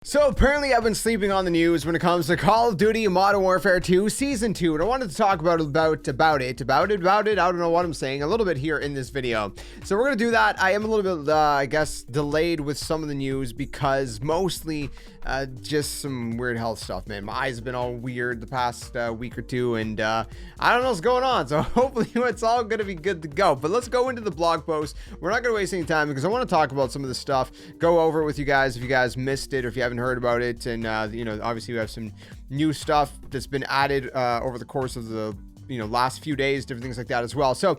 So apparently I've been sleeping on the news when it comes to Call of Duty Modern Warfare 2 Season 2, and I wanted to talk about it. I don't know what I'm saying, a little bit here in this video. So we're going to do that. I am a little bit, I guess, delayed with some of the news because mostly just some weird health stuff, man. My eyes have been all weird the past week or two, and I don't know what's going on, so hopefully it's all going to be good to go. But let's go into the blog post. We're not going to waste any time because I want to talk about some of this stuff, go over it with you guys if you guys missed it or if you haven't heard about it. And you know, obviously we have some new stuff that's been added over the course of the last few days, different things like that as well. So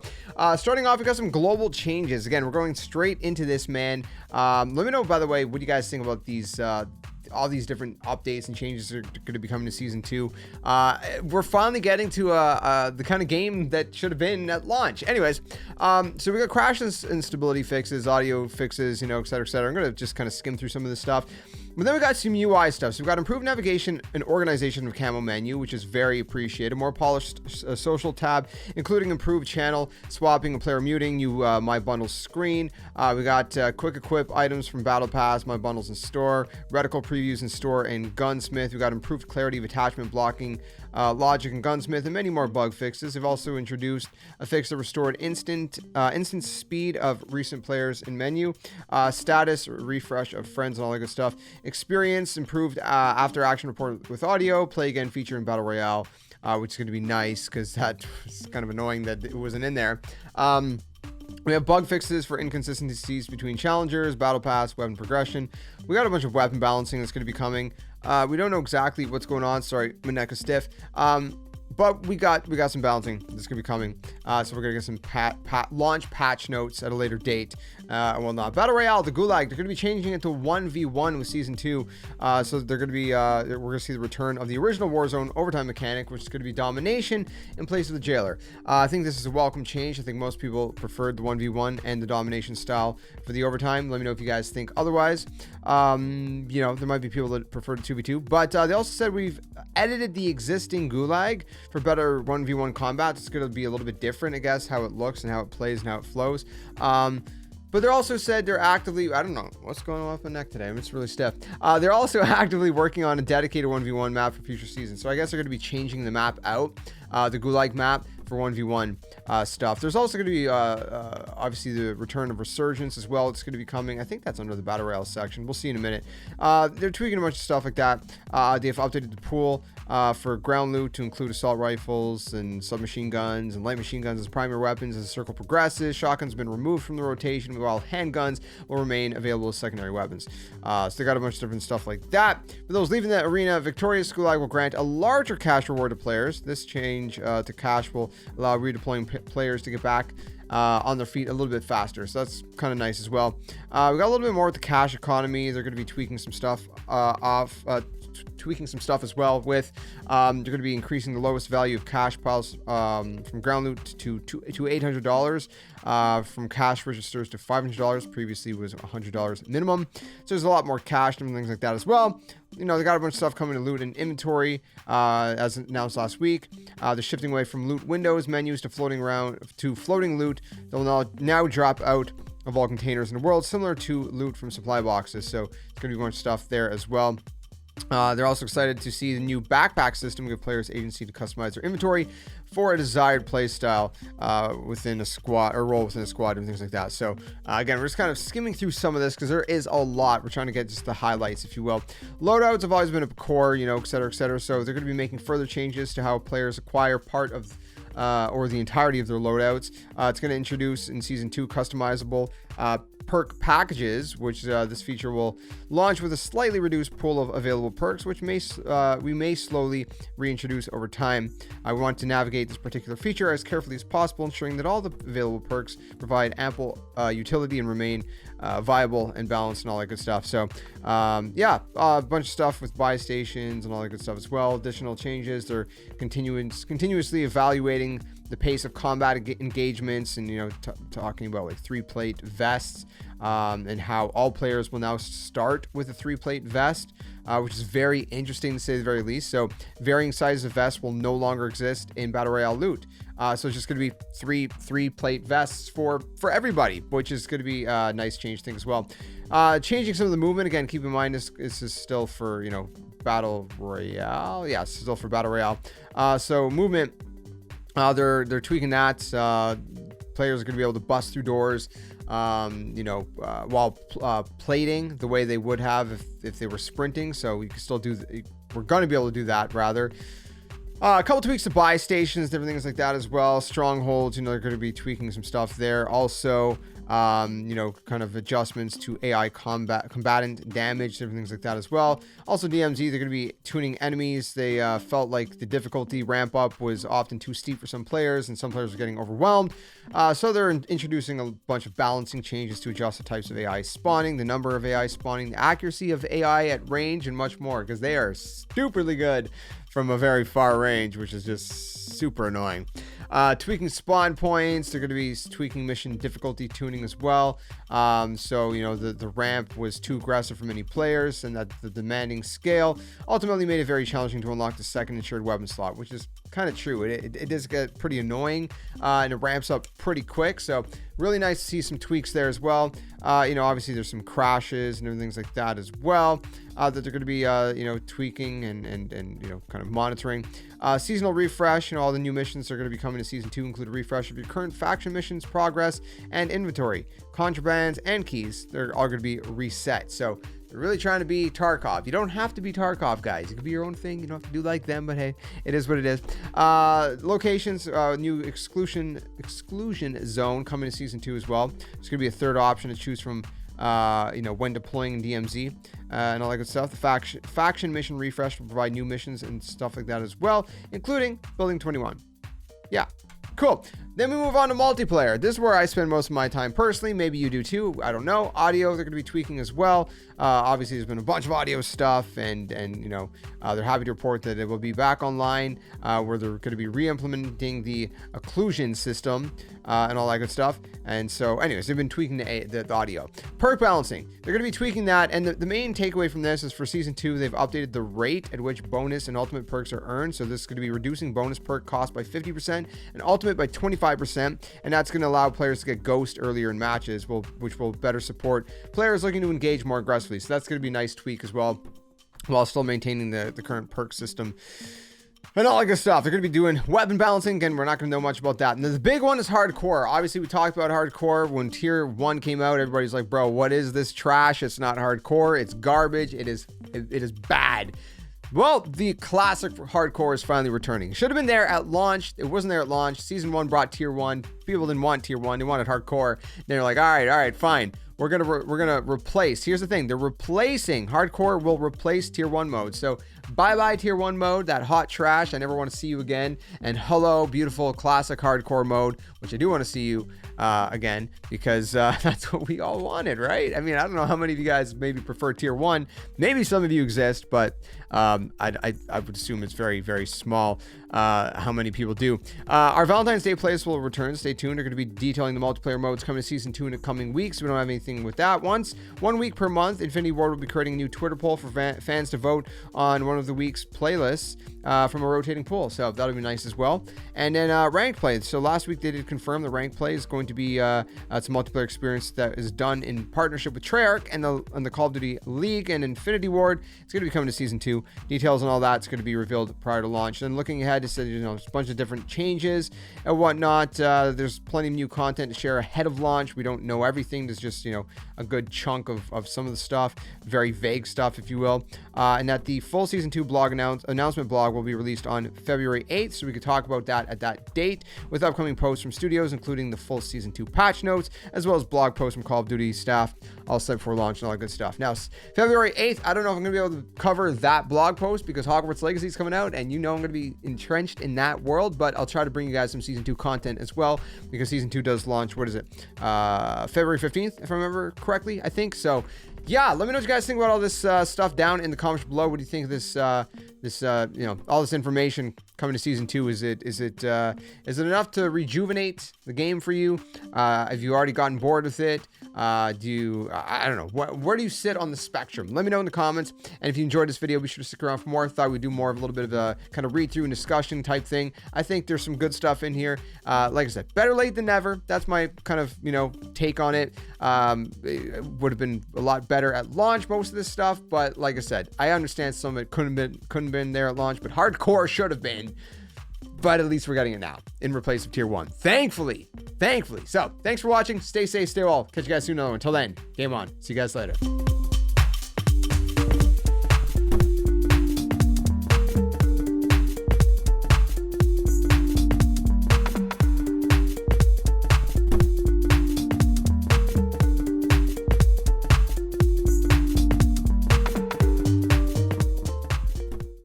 starting off, we got some global changes. Again, we're going straight into this, man. Let me know, by the way, what you guys think about these all these different updates and changes that are going to be coming to season 2. We're finally getting to the kind of game that should have been at launch. Anyways, so we got crash and stability fixes, audio fixes, et cetera, et cetera. I'm going to just kind of skim through some of this stuff. But then we got some UI stuff. So we've got improved navigation and organization of camo menu, which is very appreciated. More polished social tab, including improved channel swapping and player muting. My bundles screen. We got quick equip items from Battle Pass, my bundles in store, reticle previews in store, and Gunsmith. We got improved clarity of attachment blocking, logic and Gunsmith, and many more bug fixes. They've also introduced a fix that restored instant speed of recent players in menu, status refresh of friends and all that good stuff. Experience improved after action report with audio, play again feature in Battle Royale, which is going to be nice because that was kind of annoying that it wasn't in there. We have bug fixes for inconsistencies between challengers, battle pass, weapon progression. We got a bunch of weapon balancing that's going to be coming. We don't know exactly what's going on. Sorry, my neck is stiff. But we got some balancing that's gonna be coming. So we're gonna get some launch patch notes at a later date. Well, not Battle Royale, the Gulag. They're gonna be changing it to 1v1 with season 2. So they're gonna be we're gonna see the return of the original Warzone overtime mechanic, which is gonna be domination in place of the jailer. I think this is a welcome change. I think most people preferred the 1v1 and the domination style for the overtime. Let me know if you guys think otherwise. There might be people that prefer the 2v2, but they also said we've edited the existing Gulag for better 1v1 combat. It's going to be a little bit different, I guess, how it looks and how it plays and how it flows. But they're also said they're actively, I don't know what's going on with my neck today. I'm just really stiff. They're also actively working on a dedicated 1v1 map for future seasons. So I guess they're going to be changing the map out, the Gulag map for 1v1 stuff. There's also going to be obviously the return of Resurgence as well. It's going to be coming. I think that's under the Battle Royale section. We'll see in a minute. They're tweaking a bunch of stuff like that. They've updated the pool for ground loot to include assault rifles and submachine guns and light machine guns as primary weapons as the circle progresses. Shotguns have been removed from the rotation, while handguns will remain available as secondary weapons. So they got a bunch of different stuff like that. For those leaving the arena, Victoria's Gulag will grant a larger cash reward to players. This change to cash will allow redeploying players to get back on their feet a little bit faster, so that's kind of nice as well. We got a little bit more with the cash economy. They're going to be tweaking some stuff tweaking some stuff as well with they're going to be increasing the lowest value of cash piles from ground loot to $800, from cash registers to $500. Previously was $100 minimum, so there's a lot more cash and things like that as well. They got a bunch of stuff coming to loot and inventory as announced last week. They're shifting away from loot windows menus to floating loot. They'll now drop out of all containers in the world, similar to loot from supply boxes. So it's going to be a bunch of stuff there as well. They're also excited to see the new backpack system give players agency to customize their inventory for a desired play style within a squad or role within a squad and things like that. So again, we're just kind of skimming through some of this because there is a lot. We're trying to get just the highlights, if you will. Loadouts have always been a core, et cetera, et cetera. So they're going to be making further changes to how players acquire part of or the entirety of their loadouts. It's going to introduce in season 2 customizable perk packages, which this feature will launch with a slightly reduced pool of available perks, which we may slowly reintroduce over time. I want to navigate this particular feature as carefully as possible, ensuring that all the available perks provide ample utility and remain viable and balanced and all that good stuff. So a bunch of stuff with buy stations and all that good stuff as well. Additional changes. They're continuously evaluating the pace of combat engagements and talking about like 3-plate vests and how all players will now start with a 3-plate vest, which is very interesting to say the very least. So varying sizes of vests will no longer exist in Battle Royale loot. So it's just going to be three-plate vests for everybody, which is going to be a nice change thing as well. Changing some of the movement. Again, keep in mind this is still for, Battle Royale. Yeah, it's still for Battle Royale. So movement, they're tweaking that. Players are going to be able to bust through doors, while plating the way they would have if they were sprinting. So we can still we're going to be able to do that rather. A couple tweaks to buy stations, different things like that as well. Strongholds, they're going to be tweaking some stuff there. Also, kind of adjustments to AI combatant damage, different things like that as well. Also, DMZ, they're going to be tuning enemies. They felt like the difficulty ramp up was often too steep for some players, and some players were getting overwhelmed. So they're introducing a bunch of balancing changes to adjust the types of AI spawning, the number of AI spawning, the accuracy of AI at range, and much more, because they are stupidly good from a very far range, which is just super annoying. Tweaking spawn points. They're going to be tweaking mission difficulty tuning as well. So the ramp was too aggressive for many players, and that the demanding scale ultimately made it very challenging to unlock the second insured weapon slot, which is kind of true. It does get pretty annoying, and it ramps up pretty quick. So really nice to see some tweaks there as well. Obviously there's some crashes and things like that as well, that they're going to be tweaking and kind of monitoring. Seasonal refresh. All the new missions are going to be coming to season 2 include a refresh of your current faction missions, progress, and inventory. Contrabands and keys, they're all going to be reset. So they're really trying to be Tarkov. You don't have to be Tarkov, guys. You can be your own thing. You don't have to do like them, but hey, it is what it is. Locations, new exclusion zone coming to season 2 as well. It's going to be a third option to choose from, when deploying in DMZ, and all that good stuff. The faction mission refresh will provide new missions and stuff like that as well, including Building 21. Yeah, cool. Then we move on to multiplayer. This is where I spend most of my time personally. Maybe you do too. I don't know. Audio, they're going to be tweaking as well. Obviously, there's been a bunch of audio stuff, and they're happy to report that it will be back online, where they're going to be re-implementing the occlusion system and all that good stuff. And so, anyways, they've been tweaking the audio. Perk balancing, they're going to be tweaking that. And the main takeaway from this is for season 2, they've updated the rate at which bonus and ultimate perks are earned. So this is going to be reducing bonus perk cost by 50% and ultimate by 25%. And that's going to allow players to get ghost earlier in matches, which will better support players looking to engage more aggressively. So that's going to be a nice tweak as well, while still maintaining the current perk system and all that good stuff. They're going to be doing weapon balancing. Again, we're not going to know much about that. And the big one is hardcore. Obviously, we talked about hardcore when tier 1 came out. Everybody's like, bro, what is this trash? It's not hardcore. It's garbage. It is bad. Well, the classic hardcore is finally returning. It should have been there at launch. It wasn't there at launch. Season 1 brought tier 1. People didn't want tier 1. They wanted hardcore. They're like, all right, fine. We're gonna replace. Here's the thing: they're replacing hardcore. Will replace tier 1 mode. So bye tier 1 mode, that hot trash. I never want to see you again. And hello, beautiful classic hardcore mode, which I do want to see you again, because that's what we all wanted, right? I mean, I don't know how many of you guys maybe prefer tier 1. Maybe some of you exist, but I would assume it's very, very small how many people do. Our Valentine's Day playlist will return. Stay tuned. They're going to be detailing the multiplayer modes coming to season 2 in the coming weeks. We don't have anything with that. 1 week per month, Infinity Ward will be creating a new Twitter poll for fans to vote on one of the week's playlists from a rotating pool. So that'll be nice as well. And then ranked play. So last week they did confirm the ranked play is going to be it's a multiplayer experience that is done in partnership with Treyarch and the Call of Duty League and Infinity Ward. It's going to be coming to season 2. Details and all that's going to be revealed prior to launch. And looking ahead, it's a bunch of different changes and whatnot. There's plenty of new content to share ahead of launch. We don't know everything. There's just a good chunk of some of the stuff, very vague stuff, if you will. And that the full season 2 blog announcement blog will be released on February 8th, so we could talk about that at that date with upcoming posts from studios, including the full season 2 patch notes, as well as blog posts from Call of Duty staff, all set before launch and all that good stuff. Now, February 8th, I don't know if I'm going to be able to cover that blog post because Hogwarts Legacy is coming out, and I'm going to be entrenched in that world, but I'll try to bring you guys some season 2 content as well, because season 2 does launch, February 15th, if I remember correctly, I think. So yeah, let me know what you guys think about all this stuff down in the comments below. What do you think of this this, you know, all this information coming to season 2, is it enough to rejuvenate the game for you? Have you already gotten bored with it? I don't know, where do you sit on the spectrum? Let me know in the comments. And if you enjoyed this video, be sure to stick around for more. I thought we'd do more of a little bit of a kind of read through and discussion type thing. I think there's some good stuff in here. Like I said, better late than never. That's my kind of, you know, take on it. It would have been a lot better at launch, most of this stuff, but like I said, I understand some of it couldn't have been there at launch, but hardcore should have been. But at least we're getting it now in replace of tier 1. Thankfully. So thanks for watching. Stay safe, stay well. Catch you guys soon. Until then, game on. See you guys later.